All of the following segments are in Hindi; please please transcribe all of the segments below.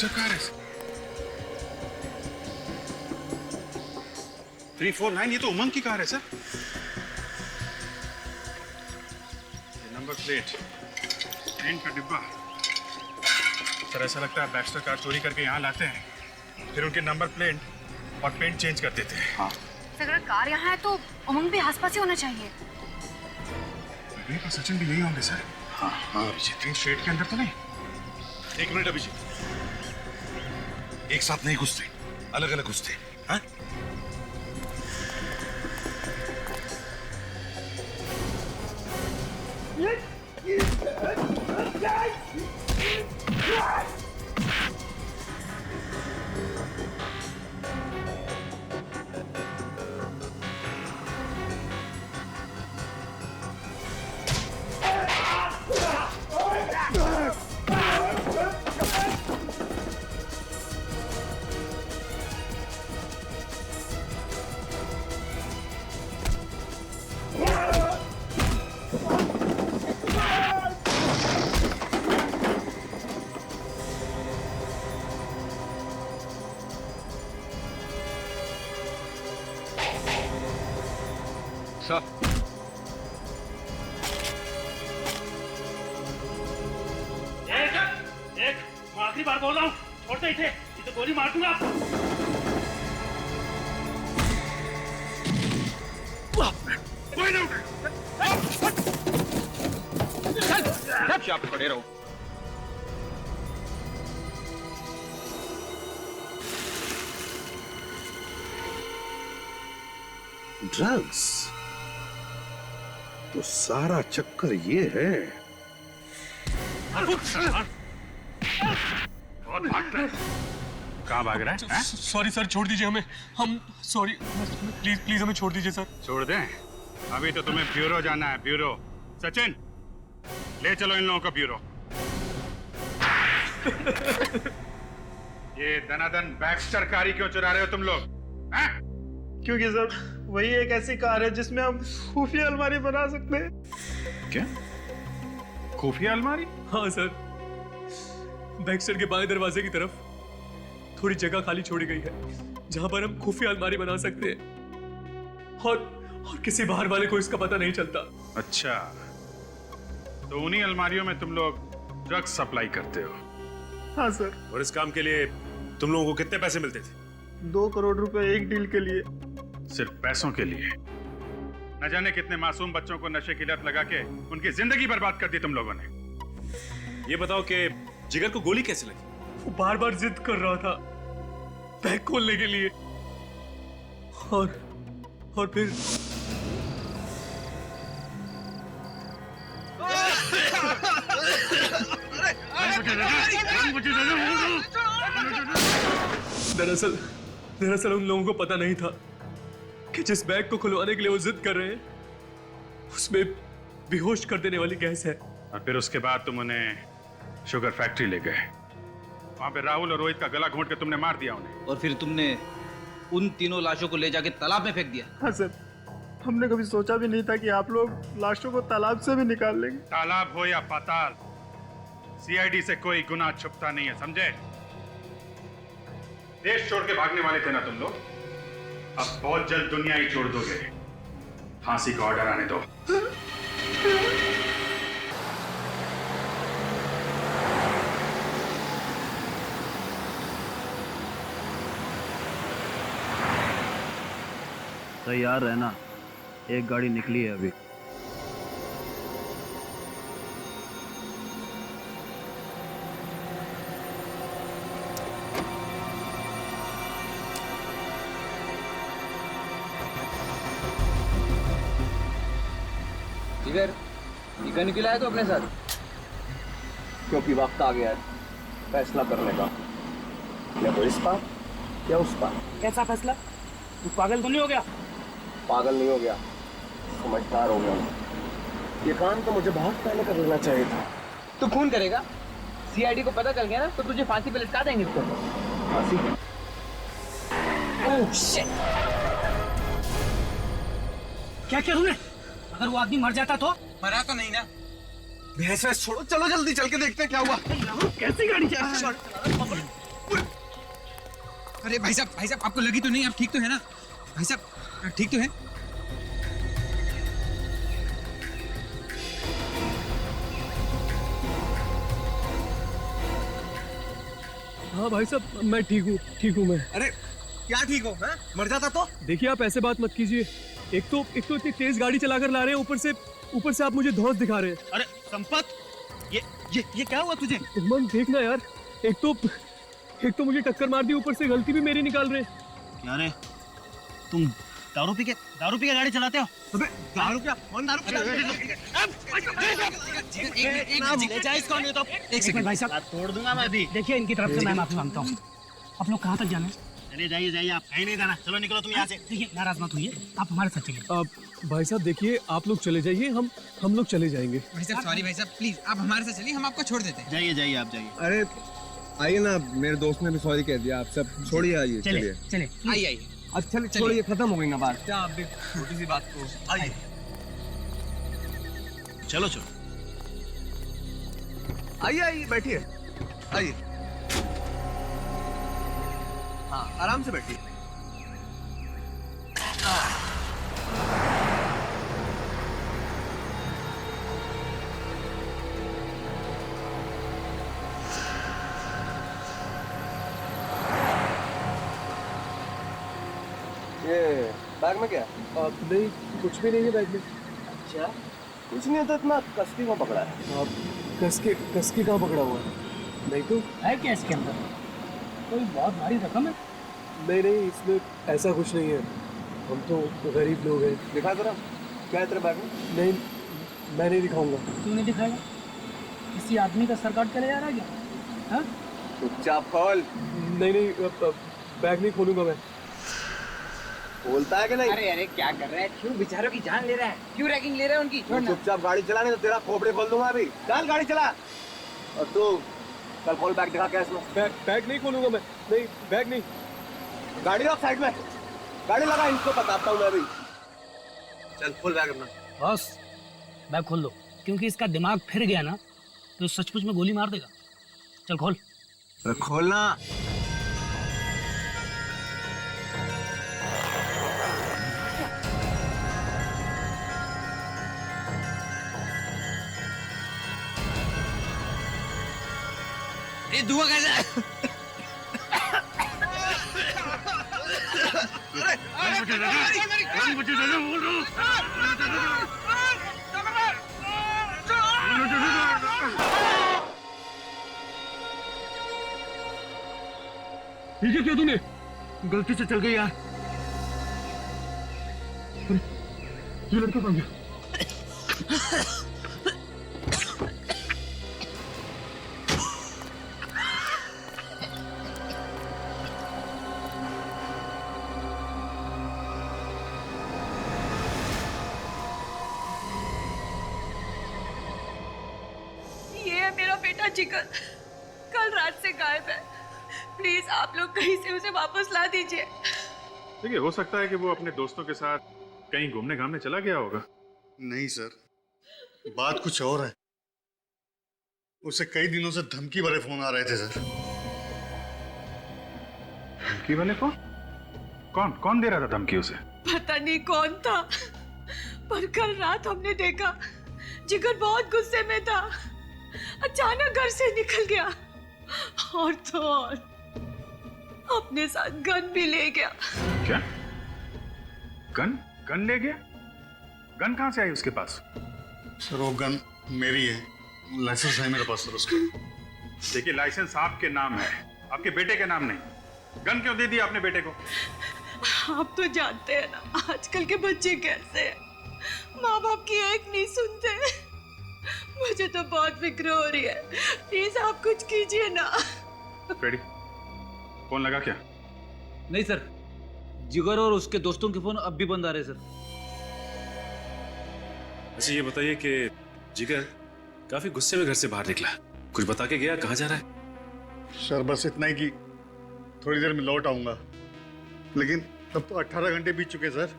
बैक्स्टर कार है। 349, ये तो उमंग की कार है सर। नंबर प्लेट, पेंट का डिब्बा। सर ऐसा लगता है बैक्स्टर कार चोरी करके यहाँ लाते हैं, फिर उनके नंबर प्लेट और पेंट चेंज कर देते हैं। हाँ। अगर कार यहाँ है तो उमंग भी आसपास ही होना चाहिए। सचिन भी यही होंगे सर। हाँ हाँ अभिजीत, स्ट्रेट के अंदर तो नहीं। एक मिनट अभिजीत, एक साथ नहीं घुसते, अलग अलग घुसते। हाँ? आखिरी बार बोल रहा हूँ, छोड़ दे इसे, नहीं तो गोली मार दूंगा। कोई ना उठे। आप खड़े रहो। ड्रग्स तो सारा चक्कर ये है। कहाँ भाग रहा है? सॉरी सर, छोड़ दीजिए हमें, हम सॉरी, प्लीज प्लीज हमें छोड़ दीजिए सर। छोड़ दें? अभी तो तुम्हें ब्यूरो जाना है, ब्यूरो। सचिन, ले चलो इन लोगों को ब्यूरो। ये दनादन बैक्स्टर कारी क्यों चुरा रहे हो तुम लोग? क्योंकि सर वही एक ऐसी कार है जिसमें हम खुफिया अलमारी बना सकते हैं। क्या? खुफिया अलमारी? हाँ सर, बैक्स्टर के बाएं दरवाजे की तरफ थोड़ी जगह खाली छोड़ी गई है जहां पर हम खुफिया अलमारी बना सकते हैं और किसी बाहर वाले को इसका पता नहीं चलता। अच्छा, तो उन्हीं अलमारियों में तुम लोग ड्रग्स सप्लाई करते हो? हाँ सर। और इस काम के लिए तुम लोगों को कितने पैसे मिलते थे? 2 करोड़ रुपए एक डील के लिए। सिर्फ पैसों के लिए? न जाने कितने मासूम बच्चों को नशे की लत लगा के उनकी जिंदगी बर्बाद कर दी तुम लोगों ने। ये बताओ कि जिगर को गोली कैसे लगी? वो बार बार जिद कर रहा था बैग खोलने के लिए और फिर दरअसल उन लोगों को पता नहीं था कि जिस बैग को खुलवाने के लिए वो जिद कर रहे हैं उसमें बेहोश कर देने वाली गैस है। और फिर उसके बाद तुम उन्हें शुगर फैक्ट्री ले गए, वहां पे राहुल और रोहित का गला घोंट के तुमने मार दिया उन्हें। और फिर तुमने उन तीनों लाशों को ले जाके तालाब में फेंक दिया। हाँ सर, हमने कभी सोचा भी नहीं था कि आप लोग लाशों को तालाब से भी निकाल लेंगे। तालाब हो या पाताल, सीआईडी से कोई गुनाह छुपता नहीं है, समझे? देश छोड़ के भागने वाले थे ना तुम लोग, अब बहुत जल्द दुनिया ही छोड़ दोगे। फांसी का ऑर्डर आने दो। तैयार रहना, एक गाड़ी निकली है अभी। जिगर, जिगर निकला है तो अपने साथ? क्योंकि वक्त आ गया है फैसला करने का, या तो इस पार या उस पार। कैसा फैसला? तू पागल तो नहीं हो गया? पागल नहीं हो गया, समझदार हो गया। ये काम तो मुझे बहुत पहले कर लेना चाहिए था। तू खून करेगा? सीआईडी को पता चल गया ना तो तुझे फांसी पे लटका देंगे। फांसी? Oh shit! क्या किया तूने? अगर वो आदमी मर जाता तो? मरा तो नहीं ना। भैंस छोड़ो, चलो जल्दी चल के देखते हैं क्या हुआ। कैसी गाड़ी चला? अरे भाई साहब आपको लगी तो नहीं? आप ठीक तो है ना भाई साहब? ठीक तो है? हाँ भाई साहब मैं ठीक हूँ मैं। अरे क्या ठीक हो? है? मर जाता तो? देखिए आप ऐसे बात मत कीजिए। एक तो इतनी तेज गाड़ी चलाकर ला रहे हैं, ऊपर से आप मुझे धौंस दिखा रहे हैं। अरे संपत, ये क्या हुआ तुझे? उमंग देखना यार, एक तो मुझे टक्कर मार दी, ऊपर से गलती भी मेरी निकाल रहे हैं। क्या रे, तुम दारू पी के गाड़ी चलाते हो? अबे दारू क्या? कौन दारू पी? एक सेकंड भाई साहब, तोड़ दूंगा मैं अभी। देखिए इनकी तरफ से मैं माफी मांगता हूँ। आप लोग कहाँ तक जाना है? चलिए जाइए, आप कहीं नहीं जाना। चलो निकलो तुम यहाँ से। देखिए नाराज मत होइए, आप हमारे साथ चलिए। भाई साहब देखिए, आप लोग चले जाइए, हम लोग चले जाएंगे। भाई साहब सॉरी भाई साहब, प्लीज आप हमारे साथ चलिए, हम आपको छोड़ देते हैं। जाइए आप जाइए। अरे आइए ना, मेरे दोस्त ने भी सॉरी कह दिया। आप सब छोड़िए, आइए चलिए आइए अच्छा छोड़िए, खत्म हो गई ना बात। क्या आप भी छोटी सी बात को आइए। चलो आइए बैठिए, आइए। हाँ आराम से बैठिए। ये बैग में क्या? नहीं कुछ भी नहीं है बैग में। अच्छा कुछ नहीं तो इतना कसकी में पकड़ा है? कसके कहाँ पकड़ा हुआ है? नहीं तो है क्या इसके अंदर? कोई बहुत भारी रकम है? नहीं इसमें ऐसा कुछ नहीं है, हम तो गरीब लोग हैं। दिखा जरा, क्या है तेरे बैग में? नहीं मैं नहीं दिखाऊंगा। क्यों नहीं दिखाएगा? किसी आदमी का सर काट के ले जा रहा है क्या? हाँ? चुपचाप खोल। नहीं बैग नहीं खोलूंगा मैं। बोलता है कि नहीं? अरे क्या कर रहा है? क्यों बेचारों की जान ले रहा है? क्यों रैगिंग ले रहा है उनकी? छोड़ना। चुपचाप गाड़ी चला, नहीं तो तेरा खोपड़े खोल दूंगा अभी। चल गाड़ी चला। और तू कल खोल बैग, दिखा क्या इसमें? बैग नहीं खोलूंगा मैं। नहीं बैग नहीं। गाड़ी रख साइड में, गाड़ी लगा, इसको बताता हूँ मैं अभी। चल खोल बैग अपना। बॉस बैग खोल दो, क्योंकि इसका दिमाग फिर गया ना तो सचमुच में गोली मार देगा। चल खोल। खोलना। ये धुआं कैसा है? ये क्या तूने? गलती से चल गई यार। ये लड़का कहाँ गया? ये है मेरा बेटा जिगर, कल रात से गायब है। प्लीज आप लोग कहीं से उसे वापस ला दीजिए। देखिए हो सकता है कि वो अपने दोस्तों के साथ कहीं घूमने घामने चला गया होगा। नहीं सर, बात कुछ और है। उसे कई दिनों से धमकी भरे फोन आ रहे थे सर। धमकी वाले कौन दे रहा था धमकी उसे? पता नहीं कौन था, पर कल रात हमने देखा जिगर बहुत गुस्से में था। अचानक घर से निकल गया और तो और अपने साथ गन भी ले गया। क्या? गन ले गया? गन कहाँ से आई उसके पास? सर वो गन मेरी है, लाइसेंस है मेरे पास सर उसका। देखिए लाइसेंस आपके नाम है, आपके बेटे के नाम नहीं। गन क्यों दे दी आपने बेटे को? आप तो जानते हैं ना आजकल के बच्चे कैसे हैं, माँ बाप की एक नहीं सुनते। मुझे तो बहुत फिक्र हो रही है, प्लीज आप कुछ कीजिए ना। फ्रेडी, फोन लगा क्या? नहीं सर, जिगर और उसके दोस्तों के फोन अब भी बंद आ रहे सर। अच्छा ये बताइए कि जिगर काफी गुस्से में घर से बाहर निकला, कुछ बता के गया? कहाँ जा रहा है? सर बस इतना ही कि थोड़ी देर में लौट आऊंगा, लेकिन अब तो 18 घंटे बीत चुके सर।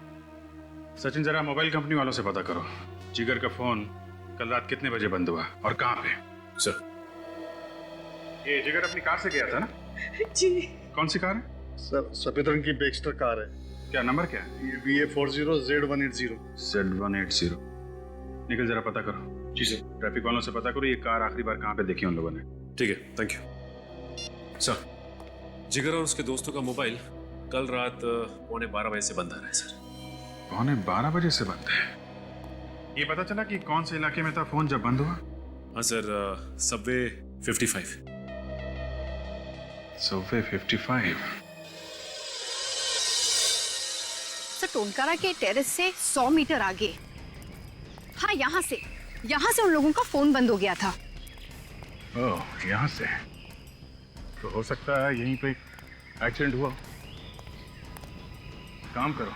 सचिन जरा मोबाइल कंपनी वालों से पता करो, जिगर का फोन कल रात कितने बजे बंद हुआ और कहाँ पे? सर ये जिगर अपनी कार से गया था ना? जी। कौन सी कार है? सर सफेद रंग की बेक्स्टर कार है। क्या नंबर क्या है? ये BA40Z180। Z180। निकल जरा पता करो। जी सर। ट्रैफिक वालों से पता करो ये कार आखिरी बार कहाँ पे देखी उन लोगों ने। ठीक है, थैंक यू सर। जिगर और उसके दोस्तों का मोबाइल कल रात 11:15 बजे से बंद आ रहा है सर। 11:15 बजे से बंद है? ये पता चला कि कौन से इलाके में था फोन जब बंद हुआ? हाँ सर, सबवे 55। सबवे 55। सर टोनकारा के टेरेस से 100 मीटर आगे, हाँ यहाँ से उन लोगों का फोन बंद हो गया था। ओह, यहाँ से तो हो सकता है यहीं पे एक्सीडेंट हुआ। काम करो,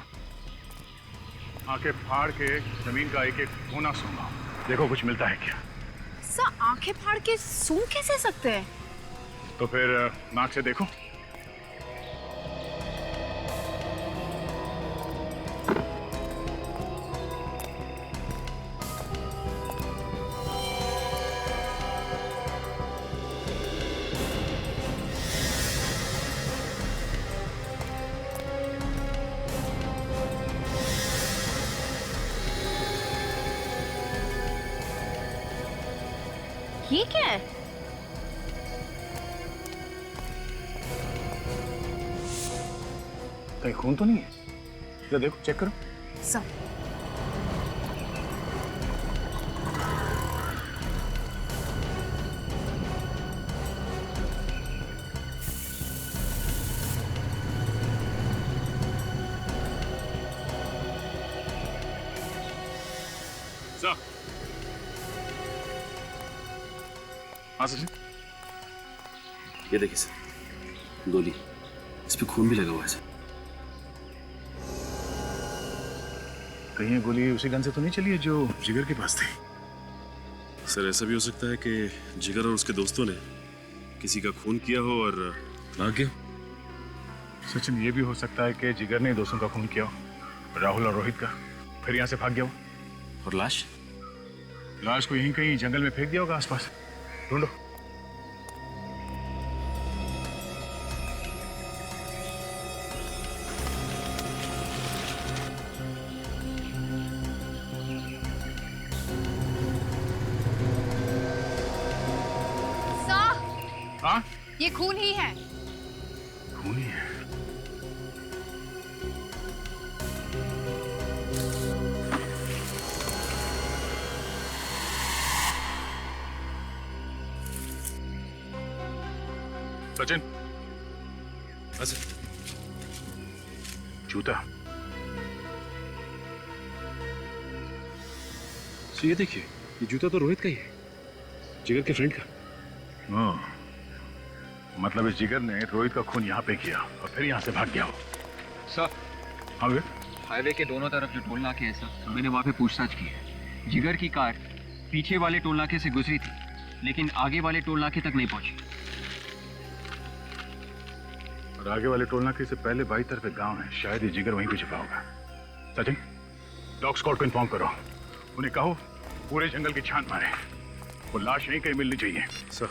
आंखें फाड़ के जमीन का एक एक कोना सूंघो, देखो कुछ मिलता है क्या। सर आंखें फाड़ के सूंघ कैसे सकते हैं? तो फिर नाक से देखो। ये क्या है? कहीं खून तो नहीं है? जरा देखो, चेक करो। सर हाँ सचिन। ये देखिए सर, गोली, इस पे खून भी लगा हुआ है सर। कहीं ये गोली उसी गन से तो नहीं चली है जो जिगर के पास थी? सर ऐसा भी हो सकता है कि जिगर और उसके दोस्तों ने किसी का खून किया हो और भाग गया। सचिन ये भी हो सकता है कि जिगर ने दोस्तों का खून किया हो, राहुल और रोहित का, फिर यहाँ से भाग गया हो। और लाश को यहीं कहीं जंगल में फेंक दिया होगा आसपास, ढूंढो। हाँ? ये खून ही है। खून ही है? सचिन। हाँ सर। जूता। ये देखिए, ये जूता तो रोहित का ही है, जिगर के फ्रेंड का। मतलब इस जिगर ने रोहित का खून यहाँ पे किया और फिर यहाँ से भाग गया हो। सर हाँ वे? हाईवे के दोनों तरफ जो टोल नाके हैं सर, मैंने वहाँ पे पूछताछ की है। जिगर की कार पीछे वाले टोल नाके से गुजरी थी, लेकिन आगे वाले टोल नाके तक नहीं पहुंची। और आगे वाले टोल नाके से पहले बाई तरफ एक गांव है, शायद ये जिगर वहीं पे छिपा होगा। सचिन, डॉग स्क्वाड को इन्फॉर्म करो, उन्हें कहो पूरे जंगल की छान मारे, वो लाश यहीं कहीं मिलनी चाहिए। सर।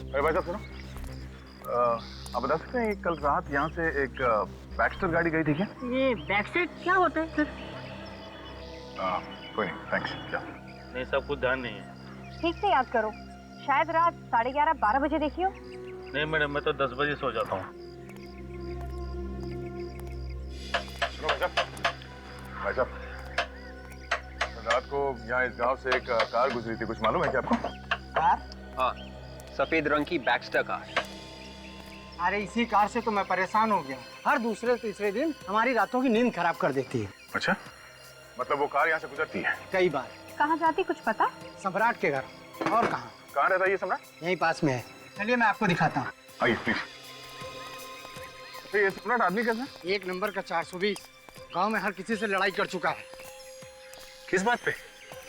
अरे भाई साहब सुनो, आप बता सकते हैं कल रात यहाँ से एक बैक्स्टर गाड़ी गई थी क्या? ये बैक्स्टर क्या होता है सर? कोई नहीं, थैंक्स। क्या? नहीं, सब कुछ ध्यान नहीं है। ठीक से याद करो, शायद रात 11:30-12 बजे देखी हो। नहीं मैडम, मैं तो 10 बजे सो जाता हूँ। सुनो भाई साहब, रात को यहाँ इस गांव से एक कार गुजरी थी, कुछ मालूम है क्या आपको? कार? हाँ, सफेद रंग की बैक्स्टर कार। अरे इसी कार से तो मैं परेशान हो गया, हर दूसरे तीसरे दिन हमारी रातों की नींद खराब कर देती है। अच्छा, मतलब वो कार यहाँ से गुजरती है? कई बार। कहाँ जाती कुछ पता? सम्राट के घर। और कहाँ? कहाँ रहता है ये सम्राट? यहीं पास में है, चलिए मैं आपको दिखाता हूँ। आइए प्लीज। ये सम्राट आदमी कैसा? एक नंबर का 420, गांव में हर किसी से लड़ाई कर चुका है। किस बात पे?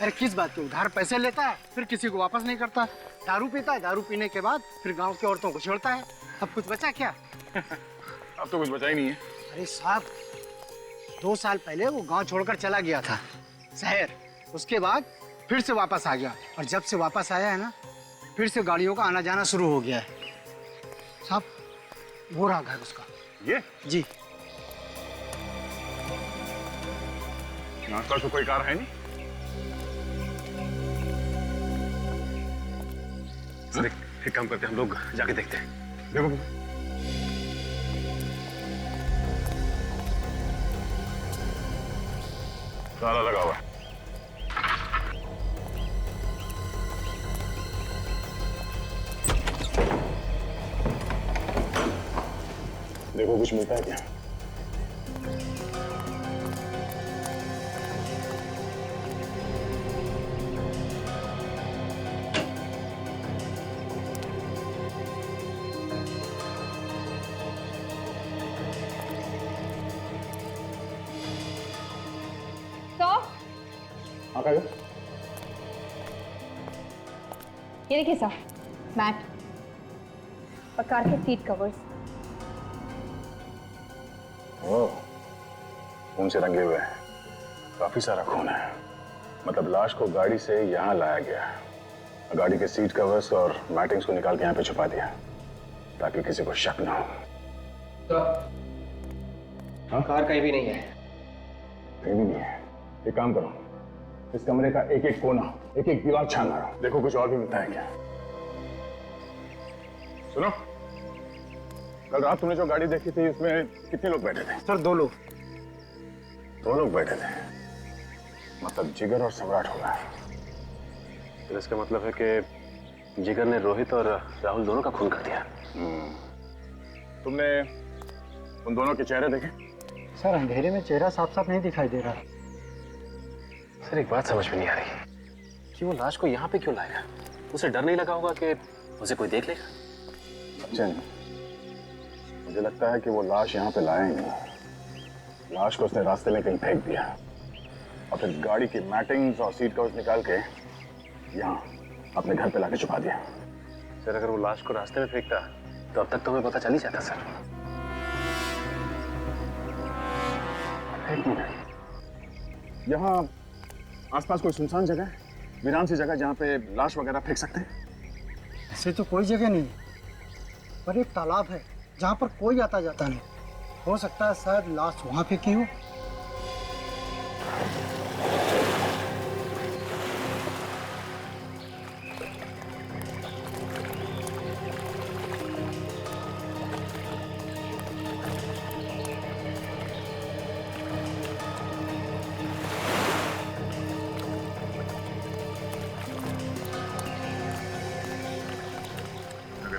अरे किस बात पे? उधार पैसे लेता है, फिर किसी को वापस नहीं करता। दारू पीता है, दारू पीने के बाद फिर गांव की औरतों को छेड़ता है। अब कुछ बचा क्या? अब तो कुछ बचा ही नहीं है। अरे साहब, 2 साल पहले वो गांव छोड़कर चला गया था शहर। उसके बाद फिर से वापस आ गया, और जब से वापस आया है ना, फिर से गाड़ियों का आना जाना शुरू हो गया है। साहब, वो रहा घर उसका। ये? जी। आसपास तो कोई कार है नहीं। सर एक काम करते हैं, हम लोग जाके देखते हैं। देखो ताला लगा हुआ है। देखो कुछ मिलता है क्या? ये देखिए सर, मैट और कार के सीट कवर्स। ओह, खून से रंगे हुए हैं। काफी सारा खून है। मतलब लाश को गाड़ी से यहाँ लाया गया, गाड़ी के सीट कवर्स और मैटिंग्स को निकाल के यहाँ पे छुपा दिया ताकि किसी को शक ना हो। तो हाँ, कार कहीं भी नहीं है। कहीं भी नहीं है। एक काम करो, इस कमरे का एक एक कोना, एक एक दीवार छान मारो, देखो कुछ और भी मिलता है क्या। सुनो, कल रात तुमने जो गाड़ी देखी थी, इसमें कितने लोग बैठे थे? सर 2 लोग। 2 लोग बैठे थे, मतलब जिगर और सम्राट होगा। तो इसका मतलब है कि जिगर ने रोहित और राहुल दोनों का खून कर दिया। तुमने उन दोनों के चेहरे देखे? सर अंधेरे में चेहरा साफ साफ नहीं दिखाई दे रहा। सर एक बात समझ में नहीं आ रही कि वो लाश को यहाँ पे क्यों लाया? उसे डर नहीं लगा होगा कि उसे कोई देख लेगा? सचिन, मुझे लगता है कि वो लाश यहाँ पे लाया ही नहीं। लाश को उसने रास्ते में कहीं फेंक दिया और फिर गाड़ी की मैटिंग्स और सीट कवर्स निकाल के यहाँ अपने घर पे लाके छुपा दिया। सर अगर वो लाश को रास्ते में फेंकता तो अब तक तो हमें पता चल ही जाता। सर एक मिनट, यहाँ आसपास कोई सुनसान जगह है, वीरान सी जगह जहाँ पे लाश वगैरह फेंक सकते हैं? ऐसे तो कोई जगह नहीं, पर एक तालाब है जहाँ पर कोई आता जाता नहीं। हो सकता है शायद लाश वहाँ फेंकी हो।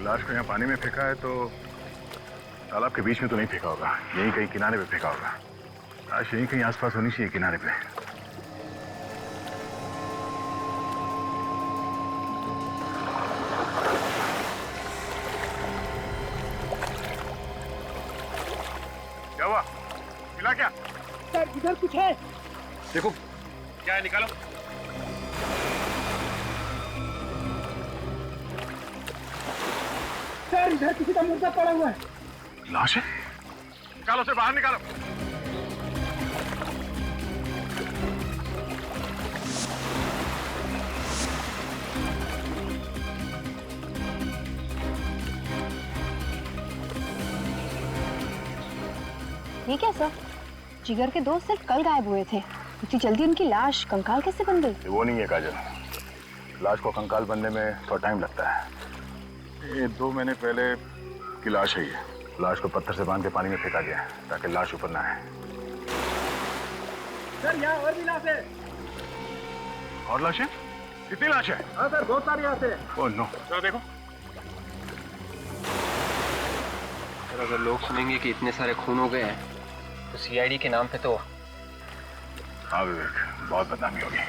लाश को यहाँ पानी में फेंका है तो तालाब के बीच में तो नहीं फेंका होगा, यहीं कहीं किनारे पे फेंका होगा। लाश यहीं कहीं आसपास होनी चाहिए किनारे पे। क्या हुआ? मिला क्या? सर इधर कुछ है। देखो क्या है, निकालो। सर इधर किसी का मुर्दा पड़ा हुआ है। लाश है? निकालो, उसे बाहर निकालो। ये क्या सर? जिगर के दोस्त सिर्फ कल गायब हुए थे, इतनी जल्दी उनकी लाश कंकाल कैसे बन गई? वो नहीं है काजल, लाश को कंकाल बनने में थोड़ा टाइम लगता है। ये 2 महीने पहले की लाश है। ये लाश को पत्थर से बांध के पानी में फेंका गया ताकि लाश ऊपर ना आए। सर यहाँ और भी लाश है। और लाशें? कितनी लाश है? हाँ सर, बहुत सारी यहाँ से। ओह नो, जरा देखो। सर अगर लोग सुनेंगे कि इतने सारे खून हो गए हैं तो सीआईडी के नाम पे तो। हाँ विवेक, बहुत बदनामी होगी।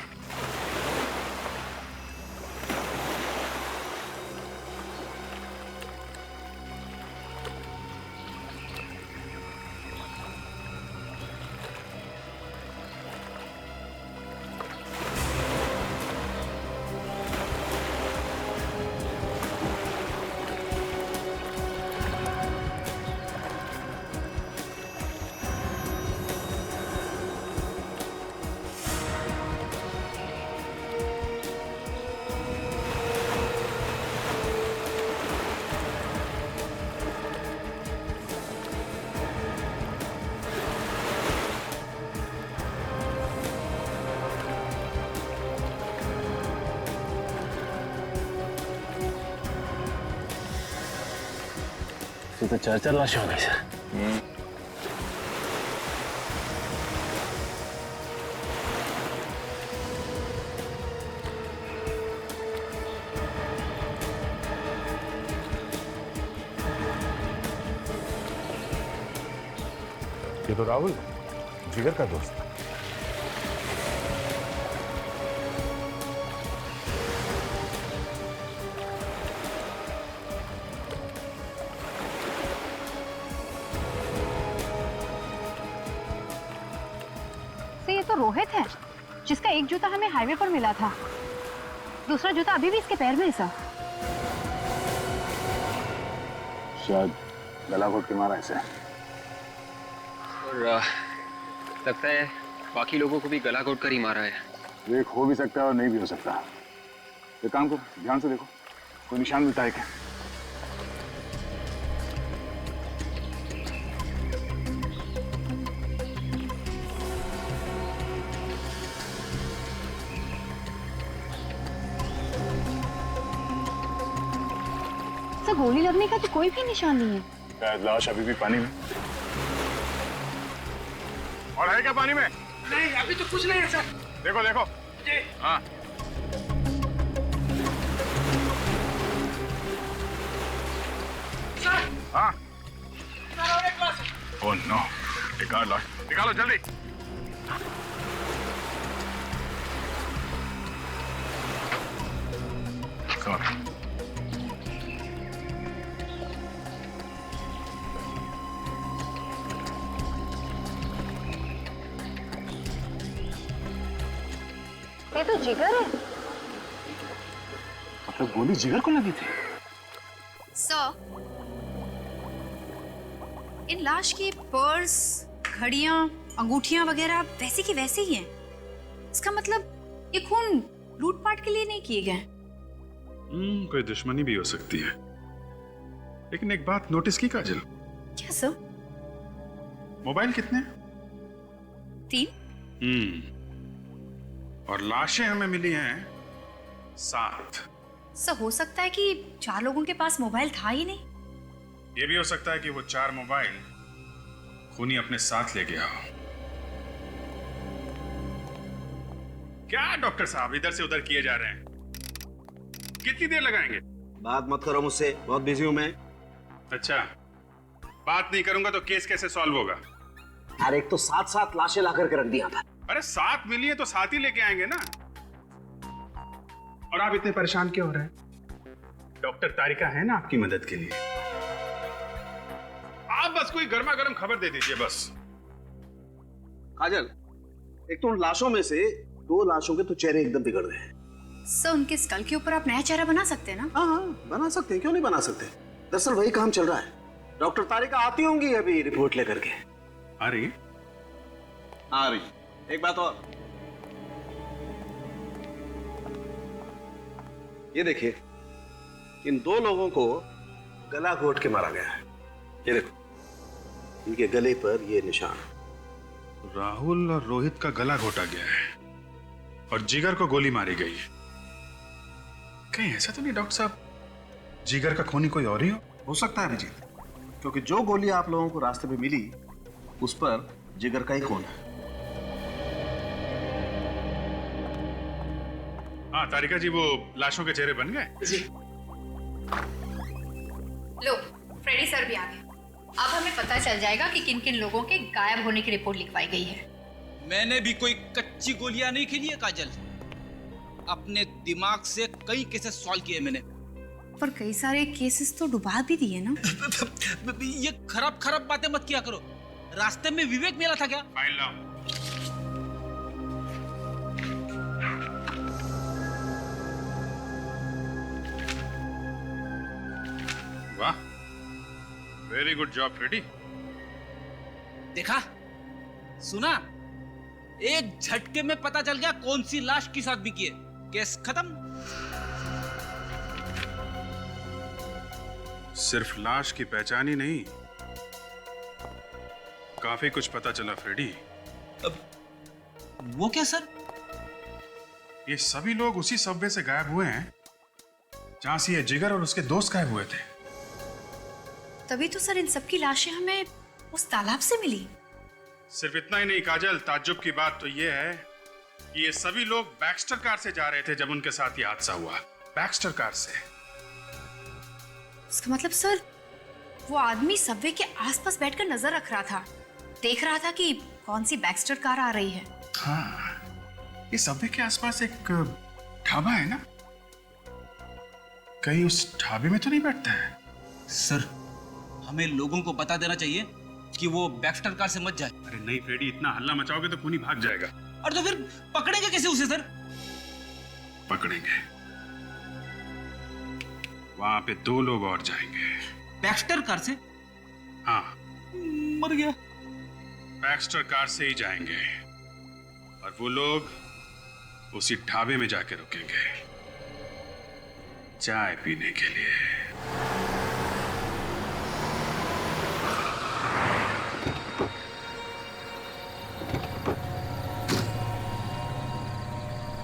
तो 4 लाशें हो गई सर। ये तो राहुल जिगर का दोस्त। ये तो रोहित है जिसका एक जूता हमें हाईवे पर मिला था, दूसरा जूता अभी भी इसके पैर में है सर। शायद गला घोट के मारा इसे। और लगता है बाकी लोगों को भी गला घोट कर ही मारा है। एक हो भी सकता है और नहीं भी हो सकता। एक काम करो, ध्यान से देखो, कोई निशान मिलता है क्या? सर गोली लगने का तो कोई भी निशान नहीं है। शायद लाश अभी भी पानी में। और है क्या पानी में? नहीं, अभी तो कुछ नहीं है सर। देखो देखो। जी। हाँ। सर। हाँ। सर और एक लाश। ओह नो, एक और लाश। निकालो जल्दी। सॉरी। ये तो जिगर है। मतलब गोली जिगर को लगी थी? सर, इन लाश की पर्स, घड़ियां, अंगूठियां वगैरह वैसे की वैसे ही हैं। इसका मतलब ये खून लूटपाट के लिए नहीं किए गए। कोई दुश्मनी भी हो सकती है, लेकिन एक बात नोटिस की काजल? क्या सर? मोबाइल कितने? 3। और लाशें हमें मिली हैं 7। सर हो सकता है कि 4 लोगों के पास मोबाइल था ही नहीं। ये भी हो सकता है कि वो 4 मोबाइल खूनी अपने साथ ले गया हो। क्या डॉक्टर साहब इधर से उधर किए जा रहे हैं? कितनी देर लगाएंगे? बात मत करो मुझसे, बहुत बिजी हूं मैं। अच्छा, बात नहीं करूंगा तो केस कैसे सॉल्व होगा? यार एक तो 7 लाशें ला करके रख दिया था। अरे 7 मिली है तो 7 ही लेके आएंगे ना। और आप इतने परेशान क्यों हो रहे हैं? डॉक्टर तारिका है ना आपकी मदद के लिए। आप बस कोई गर्मा गर्म खबर दे दीजिए बस। काजल, एक तो उन लाशों में से 2 लाशों के तो चेहरे एकदम बिगड़ गए हैं। सर उनके स्कल के ऊपर आप नया चेहरा बना सकते हैं ना? हाँ, बना सकते हैं, क्यों नहीं बना सकते। दरअसल वही काम चल रहा है। डॉक्टर तारिका आती होंगी अभी रिपोर्ट लेकर के। आ रही? आ रही। एक बात और, ये देखिए, इन 2 लोगों को गला घोट के मारा गया है। ये देखो, इनके गले पर ये निशान। राहुल और रोहित का गला घोटा गया है और जिगर को गोली मारी गई है। कहीं ऐसा तो नहीं डॉक्टर साहब, जिगर का खूनी कोई और ही हो सकता है अभिजीत, क्योंकि जो गोली आप लोगों को रास्ते में मिली उस पर जिगर का ही खून है। हाँ तारिका जी, वो लाशों के चेहरे बन गए जी। लो, फ्रेडी सर भी आ गए। अब हमें पता चल जाएगा कि किन किन लोगों के गायब होने की रिपोर्ट लिखवाई गई है। मैंने भी कोई कच्ची गोलियां नहीं खेली है काजल, अपने दिमाग से कई केसेस सॉल्व किए मैंने। पर कई सारे केसेस तो डुबा भी दिए ना। ये खराब बातें मत किया करो। रास्ते में विवेक मिला था क्या? फाइल लाओ। वाह, वेरी गुड जॉब फ्रेडी। देखा, सुना, एक झटके में पता चल गया कौन सी लाश किस आदमी की है। केस खत्म। सिर्फ लाश की पहचान ही नहीं, काफी कुछ पता चला फ्रेडी। वो क्या सर? ये सभी लोग उसी सबवे से गायब हुए हैं जहां से ये जिगर और उसके दोस्त गायब हुए थे। तभी तो सर इन सबकी लाशें हमें उस तालाब से मिली। सिर्फ इतना ही नहीं काजल, ताज्जुब की बात तो ये है कि ये सभी लोग बैक्स्टर कार से जा रहे थे जब उनके साथ ये हादसा हुआ। बैक्स्टर कार से। इसका मतलब सर वो आदमी सबवे के आसपास बैठकर नजर रख रहा था, देख रहा था कि कौन सी बैक्स्टर कार आ रही है। हाँ, ये सबवे के आसपास एक ढाबा है ना, कहीं उस ढाबे में तो नहीं बैठता है? सर हमें लोगों को बता देना चाहिए कि वो बैक्स्टर कार से मत जाए। अरे नहीं फ्रेडी, इतना हल्ला मचाओगे तो खूनी भाग जाएगा। और तो फिर पकड़ेंगे कैसे उसे सर? पकड़ेंगे, वहां पे 2 लोग और जाएंगे। बैक्स्टर कार से? हाँ, मर गया। बैक्स्टर कार से ही जाएंगे और वो लोग उसी ढाबे में जाके रुकेंगे चाय पीने के लिए।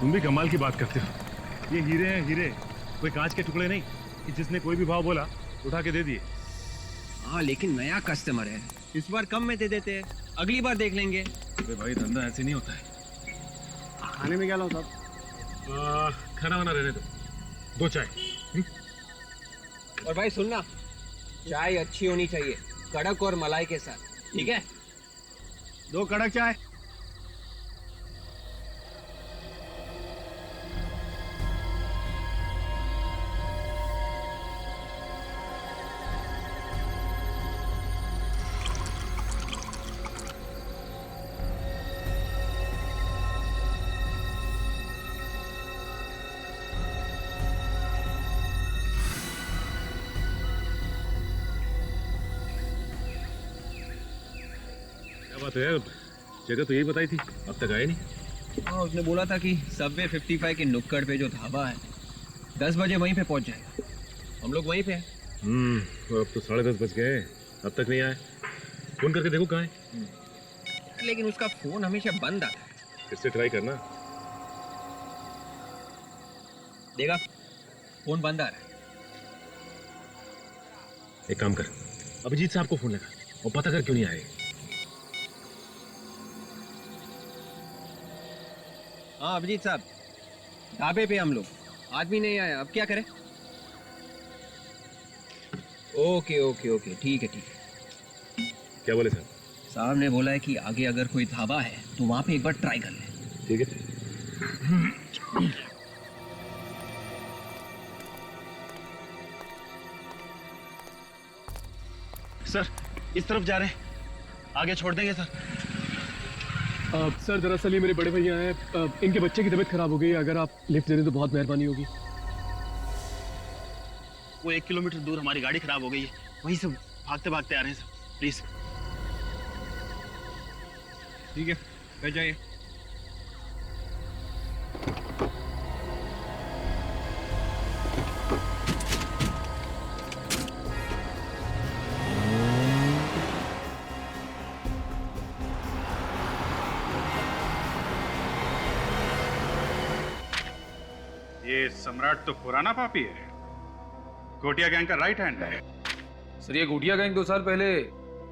तुम भी कमाल की बात करते हो। ये हीरे हैं हीरे, कोई कांच के टुकड़े नहीं कि जिसने कोई भी भाव बोला उठा के दे दिए। हाँ लेकिन नया कस्टमर है, इस बार कम में दे देते हैं, अगली बार देख लेंगे। अरे भाई धंधा ऐसे नहीं होता है। खाने में क्या लाऊं साहब? खाना वाना रहने दो, 2 चाय। और भाई सुनना, चाय अच्छी होनी चाहिए, कड़क और मलाई के साथ, ठीक है? 2 कड़क चाय। बात है यार, जगह तो यही बताई थी, अब तक आए नहीं। हाँ उसने बोला था कि सबवे 55 के नुक्कड़ पे जो ढाबा है 10 बजे वहीं पे पहुंच जाएगा। हम लोग वहीं पे हैं। तो अब तो 10:30 बज गए, अब तक नहीं आए। फोन करके देखो कहाँ है। लेकिन उसका फोन हमेशा बंद आता है। इससे ट्राई करना। देखा, फोन बंद आ रहा है। एक काम कर, अभिजीत साहब को फोन लगा और पता कर क्यों नहीं आए। हाँ अभिजीत साहब, ढाबे पे हम लोग, आदमी नहीं आया, अब क्या करें? ओके ओके ओके, ठीक है ठीक है। क्या बोले साहब? साहब ने बोला है कि आगे अगर कोई ढाबा है तो वहां पे एक बार ट्राई कर ले। ठीक है। सर इस तरफ जा रहे हैं, आगे छोड़ देंगे सर। सर दरअसल ये मेरे बड़े भैया हैं, इनके बच्चे की तबीयत खराब हो गई है, अगर आप लिफ्ट दे दें तो बहुत मेहरबानी होगी। वो 1 किलोमीटर दूर हमारी गाड़ी खराब हो गई है, वहीं से भागते भागते आ रहे हैं सर, प्लीज। ठीक है, बैठ जाइए। ये सम्राट तो पुराना पापी है, कोटिया गैंग का राइट हैंड है। सर ये कोटिया गैंग 2 साल पहले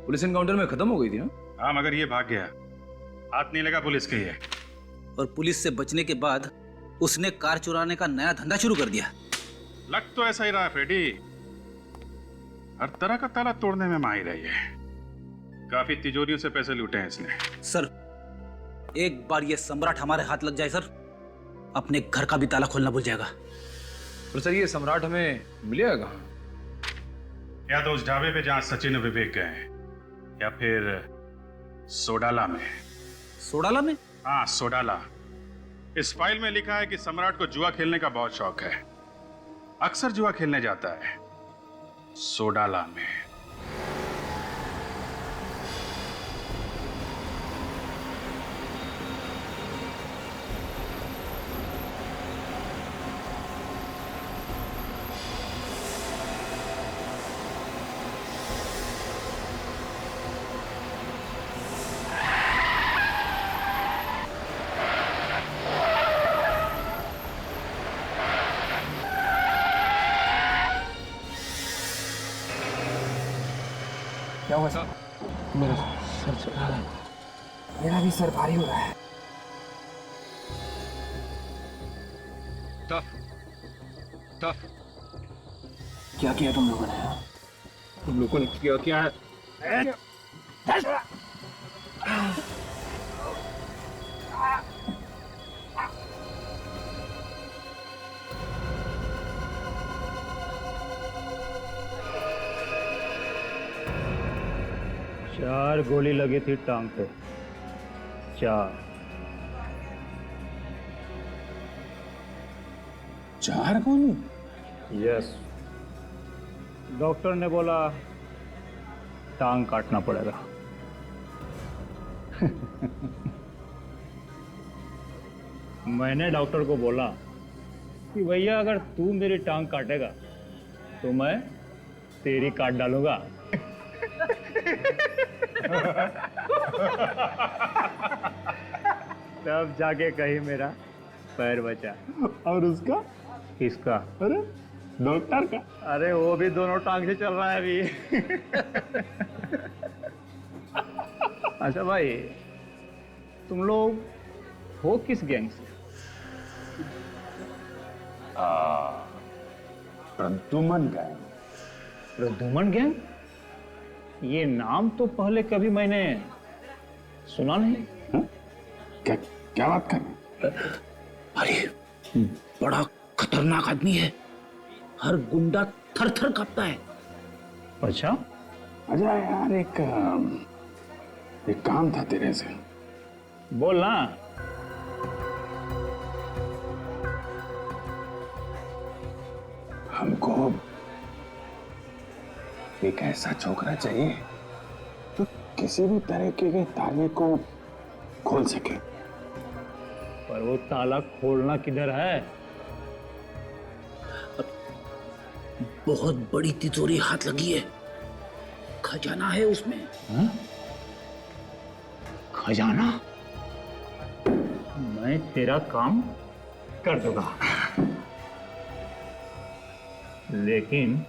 पुलिस एनकाउंटर में खत्म हो गई थी ना? हाँ मगर ये भाग गया, हाथ नहीं लगा पुलिस के। ये और पुलिस से बचने के बाद उसने कार चुराने का नया धंधा शुरू कर दिया। लग तो ऐसा ही रहा फ्रेडी, हर तरह का ताला तोड़ने में माहिर है ये। काफी तिजोरियों से पैसे लूटे हैं इसने। सर एक बार ये सम्राट हमारे हाथ लग जाए सर, अपने घर का भी ताला खोलना भूल जाएगा। तो सर ये सम्राट हमें मिलेगा कहाँ? या तो उस ढाबे पे जहां सचिन और विवेक गए, या फिर सोडाला में। सोडाला में? हाँ सोडाला। इस फाइल में लिखा है कि सम्राट को जुआ खेलने का बहुत शौक है, अक्सर जुआ खेलने जाता है सोडाला में। हुआ है? मेरा सर चल रहा है। मेरा भी सर भारी हो रहा है। क्या किया तुम लोगों ने? तुम लोगों ने क्या है? 4 गोली लगी थी टांग पे। 4 गोली? यस। डॉक्टर ने बोला टांग काटना पड़ेगा। मैंने डॉक्टर को बोला कि भैया अगर तू मेरी टांग काटेगा तो मैं तेरी काट डालूंगा। तब जाके कहीं मेरा पैर बचा। और उसका? किसका? अरे डॉक्टर का। अरे वो भी दोनों टांग से चल रहा है अभी। अच्छा भाई, तुम लोग हो किस गैंग से? प्रद्युमन गैंग। प्रद्युमन गैंग? ये नाम तो पहले कभी मैंने सुना नहीं। क्या क्या बात कर रहे? अरे बड़ा खतरनाक आदमी है, हर गुंडा थर थर कांपता है। अच्छा? अच्छा यार, एक काम था तेरे से। बोल ना। हमको एक ऐसा छोकरा चाहिए जो किसी भी तरीके के ताले को खोल सके। पर वो ताला खोलना किधर है? बहुत बड़ी तिजोरी हाथ लगी है, खजाना है उसमें। हा? खजाना? मैं तेरा काम कर दूंगा, लेकिन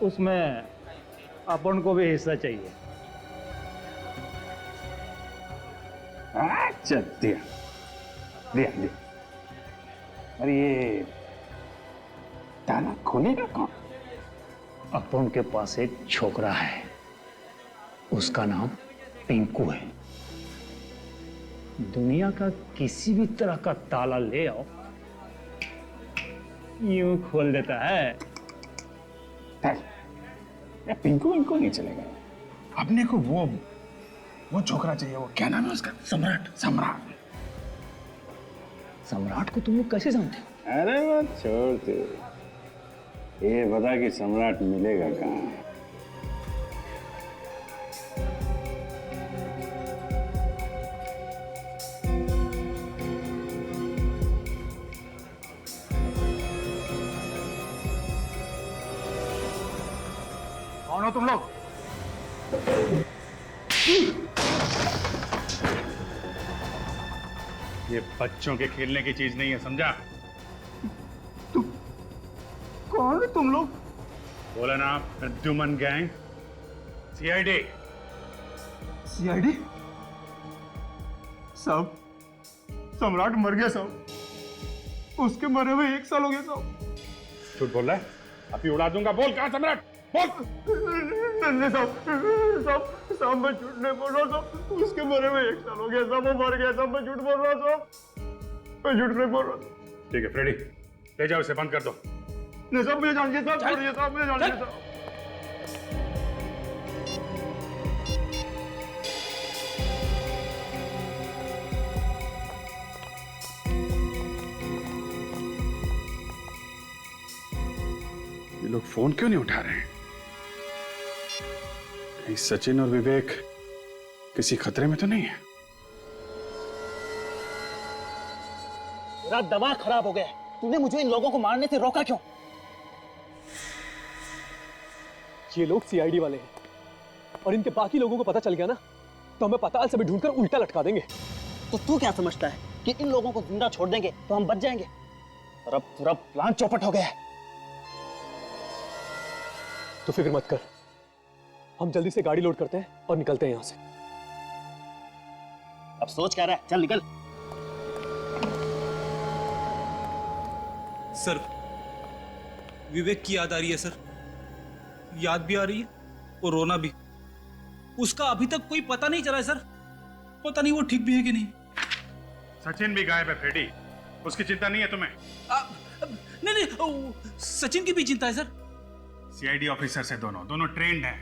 उसमें अपन को भी हिस्सा चाहिए। अच्छा, दिया दिया दिया। अरे ये ताला खोलेगा कौन? अपन के पास एक छोकरा है, उसका नाम पिंकू है। दुनिया का किसी भी तरह का ताला ले आओ, यूं खोल देता है। पिंकू इनको नहीं चलेगा। अपने को वो छोकरा चाहिए। वो क्या नाम है उसका? सम्राट। सम्राट। सम्राट को तुम लोग कैसे जानते हो? अरे वो छोड़ दे, ये बता कि सम्राट मिलेगा कहाँ? कौन हो तुम लोग? ये बच्चों के खेलने की चीज नहीं है, समझा? कौन है तुम लोग? बोला ना, प्रद्युमन गैंग, सीआईडी। सीआईडी? साहब, सम्राट मर गया साहब। उसके मरे हुए 1 साल हो गया साहब। झूठ बोल रहा है? अभी उड़ा दूंगा। बोल, कहाँ सम्राट? बोल। नहीं साहब, मैं झूठ नहीं बोल रहा साहब। उसके मरे हुए 1 साल हो गया साहब। वो मर गया साहब। मैं झूठ बोल रहा साहब। मैं झूठ नहीं बोल रहा। ठीक है फ्रेडी, ले जाओ इसे, बंद कर दो। नहीं साहब, मुझे जानिए साहब, छोड़िए साहब, मुझे जानिए साहब। ये लोग फोन क्यों नहीं उठा रहे हैं? कहीं सचिन और विवेक किसी खतरे में तो नहीं है? मेरा दिमाग खराब हो गया है। तूने मुझे इन लोगों को मारने से रोका क्यों? ये लोग सीआईडी वाले हैं और इनके बाकी लोगों को पता चल गया ना तो हमें पताल से भी ढूंढकर उल्टा लटका देंगे। तो तू क्या समझता है कि इन लोगों को जिंदा छोड़ देंगे तो हम बच जाएंगे? और अब पूरा प्लान चौपट हो गया है। तो फिक्र मत कर, हम जल्दी से गाड़ी लोड करते हैं और निकलते हैं यहाँ से। अब सोच क्या रहा है, चल निकल। सर, विवेक की याद आ रही है सर, याद भी आ रही है और रोना भी। उसका अभी तक कोई पता नहीं चला है सर, पता नहीं वो ठीक भी है कि नहीं। सचिन भी गायब है फ्रेडी, उसकी चिंता नहीं है तुम्हें? नहीं, सचिन की भी चिंता है सर। सीआईडी ऑफिसर से दोनों ट्रेंड हैं,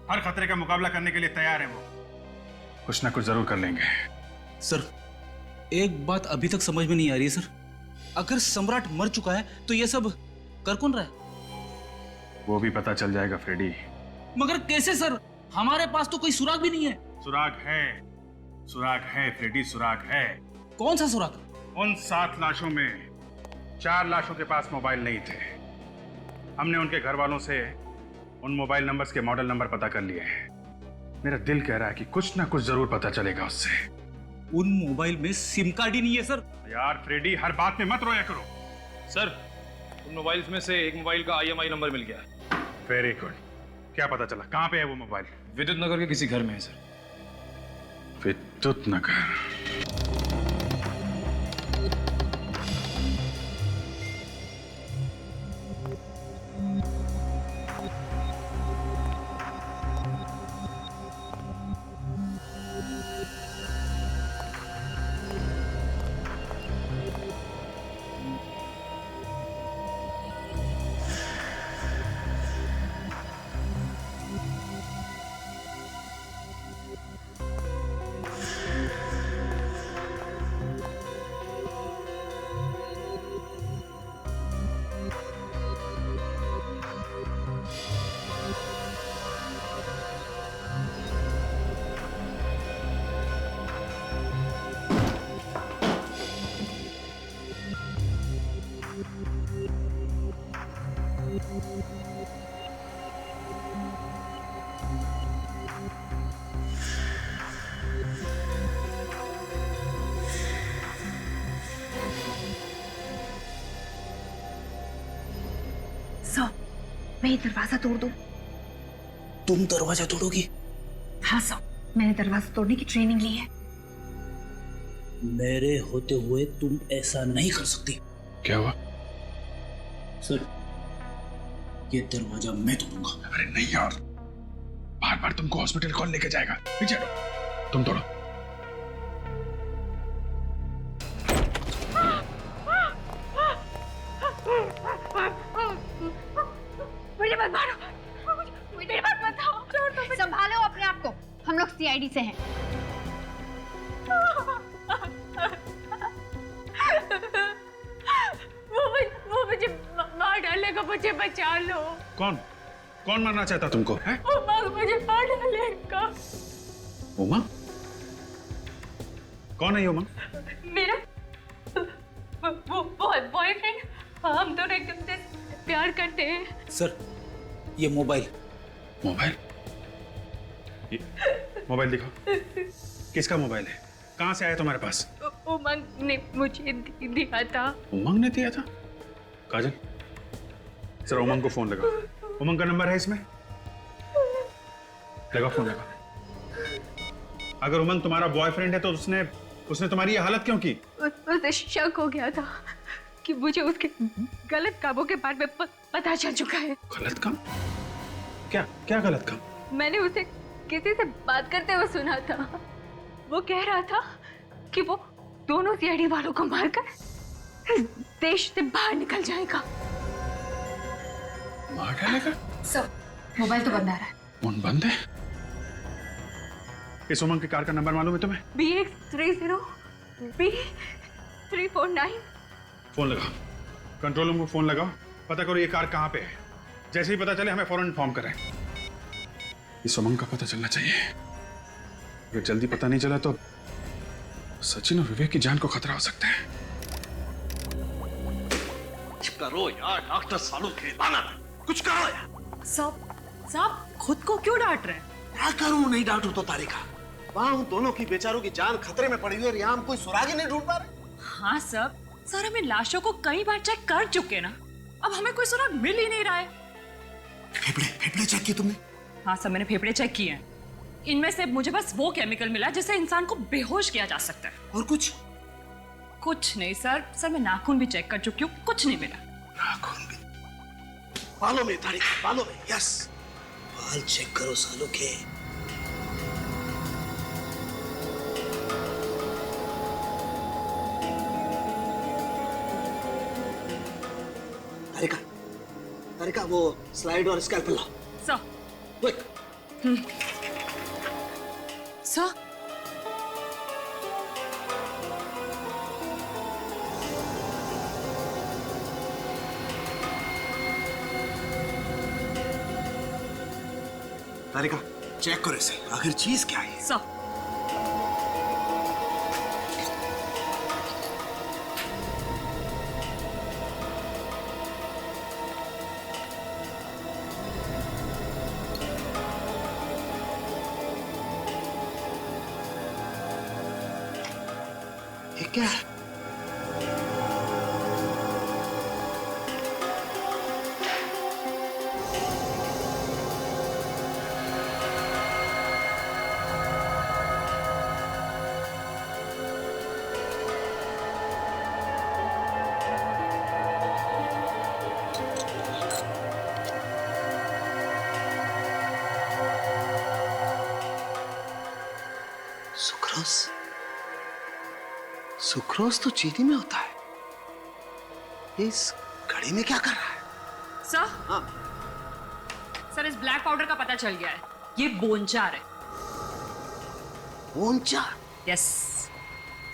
हर खतरे का मुकाबला करने के लिए तैयार हैं। वो कुछ ना कुछ जरूर कर लेंगे। सर, एक बात अभी तक समझ में नहीं आ रही है सर, अगर सम्राट मर चुका है तो ये सब कर कौन रहा है? वो भी पता चल जाएगा फ्रेडी। मगर कैसे सर, हमारे पास तो कोई सुराग भी नहीं है। सुराग है फ्रेडी, सुराग है। कौन सा सुराग? उन 7 लाशों में 4 लाशों के पास मोबाइल नहीं थे। हमने उनके घर वालों से उन मोबाइल नंबर्स के मॉडल नंबर पता कर लिए हैं। मेरा दिल कह रहा है कि कुछ ना कुछ जरूर पता चलेगा उससे। उन मोबाइल में सिम कार्ड ही नहीं है सर। यार फ्रेडी, हर बात में मत रोया करो। सर, उन मोबाइल्स में से एक मोबाइल का IMI नंबर मिल गया। Very good. क्या पता चला, कहाँ पे है वो मोबाइल? विद्युत नगर के किसी घर में है सर। विद्युत नगर। मैं दरवाजा तोड़ दूं? तुम दरवाजा तोड़ोगी? हाँ सर, मैंने दरवाजा तोड़ने की ट्रेनिंग ली है। मेरे होते हुए तुम ऐसा नहीं कर सकती। क्या हुआ? सर, ये दरवाजा मैं तोड़ूंगा। अरे नहीं यार, बार बार तुमको हॉस्पिटल कौन लेके जाएगा? पीछे हटो, तुम तोड़ो। मुझे मत मारो, मुझे मत बताओ। संभालो अपने आप को, हम लोग CID से हैं। वो मुझे मार डालेगा, मुझे बचा लो। कौन मारना चाहता तुमको? है? मुझे मार डालेगा। उमा? कौन है ये उमा? मेरा वो बॉयफ्रेंड। हम दोनों एकदम से प्यार करते हैं। सर, ये मोबाइल मोबाइल दिखाओ। किसका मोबाइल है? कहाँ से आया तुम्हारे पास? उमंग ने मुझे दिया था। उमंग ने दिया था? काजल, सर उमंग को फोन लगाओ। उमंग का नंबर है इसमें? लगाओ, फोन लगाओ। अगर उमंग तुम्हारा बॉयफ्रेंड है तो उसने तुम्हारी ये हालत क्यों की? उसे शक हो गया था कि मुझे उसके गलत कामों के बारे में पता चल चुका है। गलत काम? क्या गलत काम? मैंने उसे किसी से बात करते हुए सुना था। वो कह रहा था कि वो दोनों CID वालों को मारकर देश से बाहर निकल जाएगा। मार डालेगा? सर, मोबाइल तो बंद आ रहा है। फोन बंद है? इस उमंग की कार का नंबर मालूम है तुम्हें? BX30 B349। फोन लगाओ, कंट्रोल रूम को फोन लगाओ, पता करो ये कार कहाँ पे है। जैसे ही पता चले हमें फौरन इन्फॉर्म करें। इस उमंग का पता चलना चाहिए। अगर जल्दी पता नहीं चला तो सचिन और विवेक की जान को खतरा हो सकता है। करो यार, डॉक्टर सालू खेलवाना, कुछ करो यार। साहब खुद को क्यों डांट रहे हैं? क्या करूं, नहीं डांटू तो तारिका। वहां उन दोनों की बेचारों की जान खतरे में पड़ी हुई और यहाँ हम कोई सुराग ही नहीं ढूंढ पा रहे। हाँ सर हमें लाशों को कई बार चेक कर चुके ना, अब हमें कोई सुराग मिल ही नहीं रहा है। फेफड़े चेक किए तुमने? हाँ सर, मैंने फेफड़े चेक किए हैं। इनमें से मुझे बस वो केमिकल मिला जिससे इंसान को बेहोश किया जा सकता है। और कुछ? कुछ नहीं सर। सर मैं नाखून भी चेक कर चुकी हूँ, कुछ नहीं मिला। नाखून भी? बालों में तारिका, बालों में। यस, बाल चेक करो सालों के। तारिका, तारिका वो स्लाइड और स्कैल्पेल लाओ। सर। क्विक। सर। तारिका चेक करो इसे, आखिर चीज क्या है? सर। ये क्या है? सुक्रोज? सुक्रोज तो चीनी में होता है। इस घड़ी में क्या कर रहा है? सर। हाँ। सर इस ब्लैक पाउडर का पता चल गया है, ये बोनचार है। बोनचार? यस।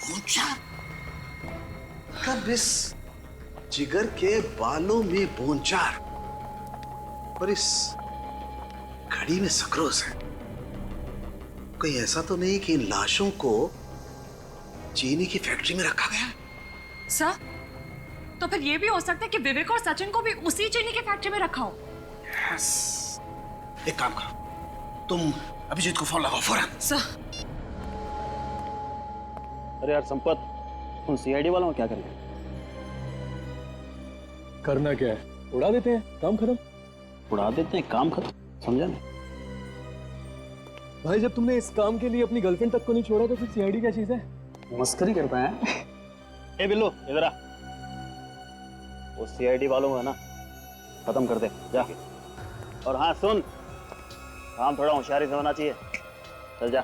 बोनचार? कब इस जिगर के बालों में बोनचार और इस घड़ी में सक्रोज है? कोई ऐसा तो नहीं कि इन लाशों को चीनी की फैक्ट्री में रखा गया है? सर तो फिर ये भी हो सकता है कि विवेक और सचिन को भी उसी चीनी की फैक्ट्री में रखा हो। यस। एक काम करो, तुम अभिजीत को फोन लगाओ फौरन। सर। अरे यार संपत, उन सीआईडी वालों को क्या करेंगे? करना क्या है? उड़ा देते हैं, काम खत्म। उड़ा देते हैं, काम खत्म? समझा नहीं भाई, जब तुमने इस काम के लिए अपनी गर्लफ्रेंड तक को नहीं छोड़ा तो फिर सीआईडी क्या चीज है? मस्करी करता है। ए बिल्लू इधर आ, वो सीआईडी वालों को है ना खत्म कर दे जा। और हाँ सुन, काम थोड़ा होशियारी से होना चाहिए। चल जा।